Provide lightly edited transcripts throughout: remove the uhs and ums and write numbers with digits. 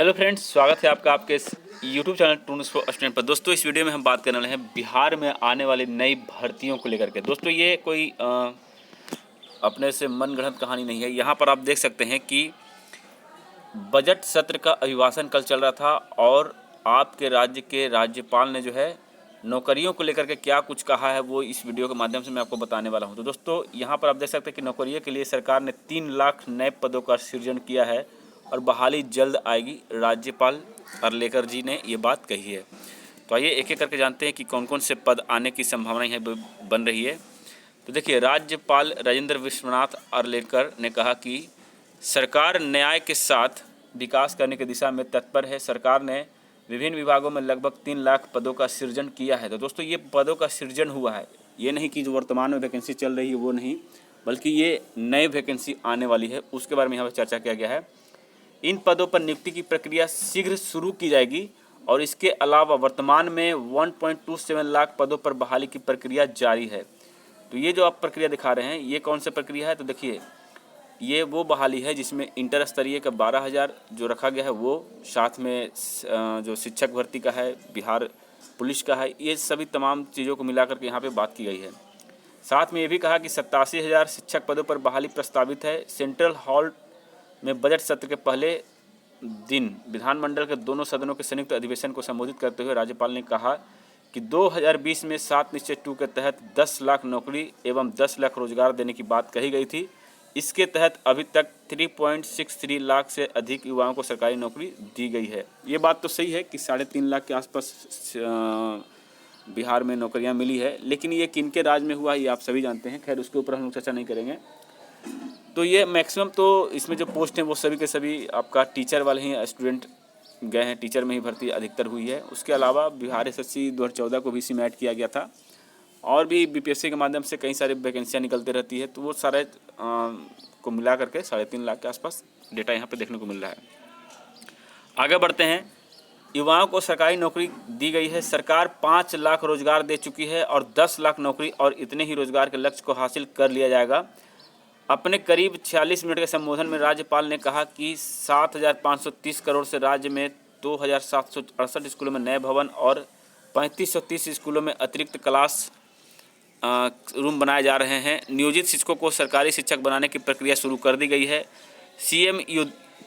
Hello friends, स्वागत है आपका आपके इस YouTube channel Toons for student पर। दोस्तों, इस वीडियो में हम बात करने वाले हैं बिहार में आने वाली नई भर्तियों को लेकर के। दोस्तों, ये कोई अपने से मनगढ़ंत कहानी नहीं है। यहाँ पर आप देख सकते हैं कि बजट सत्र का अभिभाषण कल चल रहा था और आपके राज्य के राज्यपाल ने जो है नौकरियों को लेकर के क्या कुछ कहा है वो इस वीडियो के माध्यम से मैं आपको बताने वाला हूं। तो दोस्तों, यहाँ पर आप देख सकते हैं कि नौकरियों के लिए सरकार ने 3 लाख नए पदों का सृजन किया है और बहाली जल्द आएगी। राज्यपाल अर्लेकर जी ने ये बात कही है। तो आइए एक एक करके जानते हैं कि कौन कौन से पद आने की संभावना है बन रही है। तो देखिए, राज्यपाल राजेंद्र विश्वनाथ अर्लेकर ने कहा कि सरकार न्याय के साथ विकास करने की दिशा में तत्पर है। सरकार ने विभिन्न विभागों में लगभग 3 लाख पदों का सृजन किया है। तो दोस्तों, ये पदों का सृजन हुआ है, ये नहीं कि जो वर्तमान में वैकेंसी चल रही है वो नहीं, बल्कि ये नए वैकेंसी आने वाली है, उसके बारे में यहाँ पर चर्चा किया गया है। इन पदों पर नियुक्ति की प्रक्रिया शीघ्र शुरू की जाएगी और इसके अलावा वर्तमान में 1.27 लाख पदों पर बहाली की प्रक्रिया जारी है। तो ये जो आप प्रक्रिया दिखा रहे हैं, ये कौन सी प्रक्रिया है? तो देखिए, ये वो बहाली है जिसमें इंटर स्तरीय का 12,000 जो रखा गया है वो, साथ में जो शिक्षक भर्ती का है, बिहार पुलिस का है, ये सभी तमाम चीज़ों को मिलाकर के यहाँ पे बात की गई है। साथ में ये भी कहा कि 87,000 शिक्षक पदों पर बहाली प्रस्तावित है। सेंट्रल हॉल में बजट सत्र के पहले दिन विधानमंडल के दोनों सदनों के संयुक्त अधिवेशन को संबोधित करते हुए राज्यपाल ने कहा कि 2020 में 7 निश्चय 2 के तहत 10 लाख नौकरी एवं 10 लाख रोजगार देने की बात कही गई थी। इसके तहत अभी तक 3.63 लाख से अधिक युवाओं को सरकारी नौकरी दी गई है। ये बात तो सही है कि 3.5 लाख के आसपास बिहार में नौकरियां मिली है, लेकिन ये किनके राज में हुआ ये आप सभी जानते हैं। खैर, उसके ऊपर हम लोग चर्चा नहीं करेंगे। तो ये मैक्सिमम तो इसमें जो पोस्ट हैं वो सभी के सभी आपका टीचर वाले ही स्टूडेंट गए हैं, टीचर में ही भर्ती अधिकतर हुई है। उसके अलावा बिहार एसएससी 2014 को भी इसमें ऐड किया गया था और भी बीपीएससी के माध्यम से कई सारी वैकेंसियाँ निकलती रहती है। तो वो सारे को मिला करके 3.5 लाख के आसपास डेटा यहाँ पे देखने को मिल रहा है। आगे बढ़ते हैं। युवाओं को सरकारी नौकरी दी गई है। सरकार 5 लाख रोजगार दे चुकी है और 10 लाख नौकरी और इतने ही रोजगार के लक्ष्य को हासिल कर लिया जाएगा। अपने करीब 46 मिनट के संबोधन में राज्यपाल ने कहा कि 7,530 करोड़ से राज्य में 2,768 स्कूलों में नए भवन और 3,530 स्कूलों में अतिरिक्त क्लास रूम बनाए जा रहे हैं। नियोजित शिक्षकों को सरकारी शिक्षक बनाने की प्रक्रिया शुरू कर दी गई है। सीएम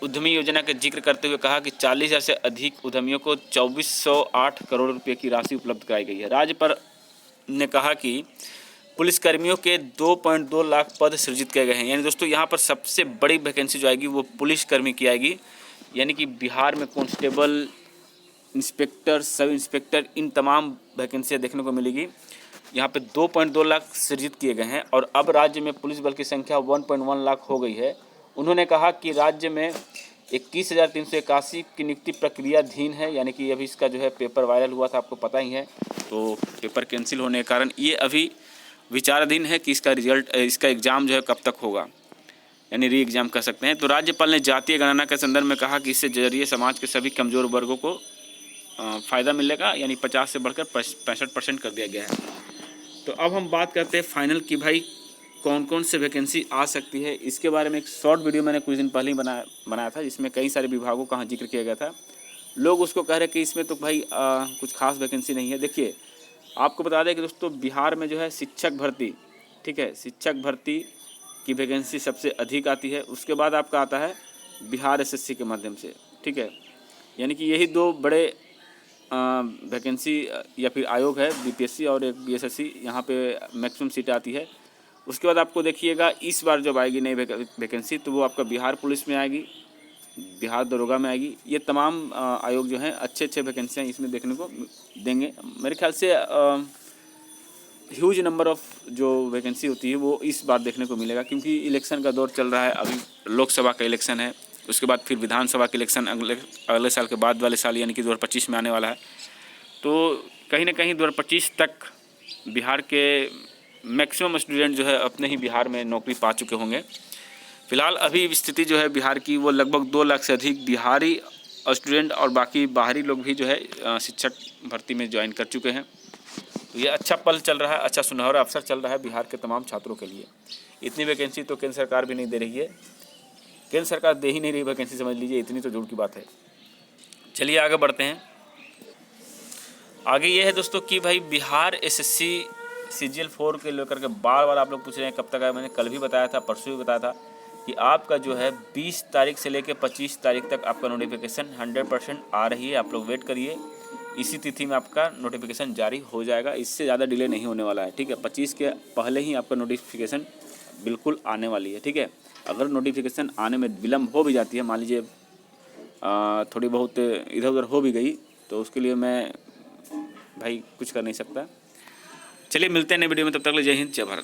उद्यमी योजना का जिक्र करते हुए कहा कि 40,000 से अधिक उद्यमियों को 2,408 करोड़ रुपये की राशि उपलब्ध कराई गई है। राज्यपाल ने कहा कि पुलिसकर्मियों के 2.2 लाख पद सृजित किए गए हैं। यानी दोस्तों, यहाँ पर सबसे बड़ी वैकेंसी जो आएगी वो पुलिसकर्मी की आएगी। यानी कि बिहार में कांस्टेबल, इंस्पेक्टर, सब इंस्पेक्टर, इन तमाम वैकेंसियाँ देखने को मिलेगी। यहाँ पे 2.2 लाख सृजित किए गए हैं और अब राज्य में पुलिस बल की संख्या 1.1 लाख हो गई है। उन्होंने कहा कि राज्य में 21,381 की नियुक्ति प्रक्रियाधीन है। यानी कि अभी इसका जो है पेपर वायरल हुआ था, आपको पता ही है। तो पेपर कैंसिल होने के कारण ये अभी विचाराधीन है कि इसका रिजल्ट, इसका एग्ज़ाम जो है कब तक होगा, यानी री एग्ज़ाम कर सकते हैं। तो राज्यपाल ने जातीय गणना के संदर्भ में कहा कि इससे जरिए समाज के सभी कमज़ोर वर्गों को फ़ायदा मिलेगा। यानी 50 से बढ़कर 65% कर दिया गया है। तो अब हम बात करते हैं फाइनल कि भाई कौन कौन से वैकेंसी आ सकती है। इसके बारे में एक शॉर्ट वीडियो मैंने कुछ दिन पहले ही बनाया था, जिसमें कई सारे विभागों का जिक्र किया गया था। लोग उसको कह रहे कि इसमें तो भाई कुछ खास वैकेंसी नहीं है। देखिए, आपको बता दें कि दोस्तों, बिहार में जो है शिक्षक भर्ती, ठीक है, शिक्षक भर्ती की वैकेंसी सबसे अधिक आती है। उसके बाद आपका आता है बिहार एसएससी के माध्यम से, ठीक है। यानी कि यही 2 बड़े वैकेंसी या फिर आयोग है, बीपीएससी और एक बीएसएससी, यहाँ पे मैक्सिमम सीट आती है। उसके बाद आपको देखिएगा इस बार जब आएगी नई वैकेंसी तो वो आपका बिहार पुलिस में आएगी, बिहार दरोगा में आएगी। ये तमाम आयोग जो हैं अच्छे वैकेंसियाँ इसमें देखने को देंगे। मेरे ख्याल से ह्यूज नंबर ऑफ जो वैकेंसी होती है वो इस बार देखने को मिलेगा, क्योंकि इलेक्शन का दौर चल रहा है। अभी लोकसभा का इलेक्शन है, उसके बाद फिर विधानसभा के इलेक्शन अगले साल के बाद वाले साल यानी कि 2025 में आने वाला है। तो कहीं ना कहीं 2025 तक बिहार के मैक्सिमम स्टूडेंट जो है अपने ही बिहार में नौकरी पा चुके होंगे। फिलहाल अभी स्थिति जो है बिहार की, वो लगभग 2 लाख से अधिक बिहारी स्टूडेंट और बाकी बाहरी लोग भी जो है शिक्षक भर्ती में ज्वाइन कर चुके हैं। तो ये अच्छा पल चल रहा है, अच्छा सुनहरा अवसर चल रहा है बिहार के तमाम छात्रों के लिए। इतनी वैकेंसी तो केंद्र सरकार भी नहीं दे रही है, केंद्र सरकार दे ही नहीं रही वैकेंसी, समझ लीजिए, इतनी तो दूर की बात है। चलिए आगे बढ़ते हैं। आगे ये है दोस्तों कि भाई बिहार एसएससी CGL 4 के लेकर के बार बार आप लोग पूछ रहे हैं कब तक आया। मैंने कल भी बताया था, परसों भी बताया था कि आपका जो है 20 तारीख से लेकर 25 तारीख तक आपका नोटिफिकेशन 100% आ रही है। आप लोग वेट करिए, इसी तिथि में आपका नोटिफिकेशन जारी हो जाएगा। इससे ज़्यादा डिले नहीं होने वाला है, ठीक है। 25 के पहले ही आपका नोटिफिकेशन बिल्कुल आने वाली है, ठीक है। अगर नोटिफिकेशन आने में विलम्ब हो भी जाती है, मान लीजिए थोड़ी बहुत इधर उधर हो भी गई, तो उसके लिए मैं भाई कुछ कर नहीं सकता। चलिए मिलते हैं नए वीडियो में, तब तक के लिए जय हिंद जय भारत।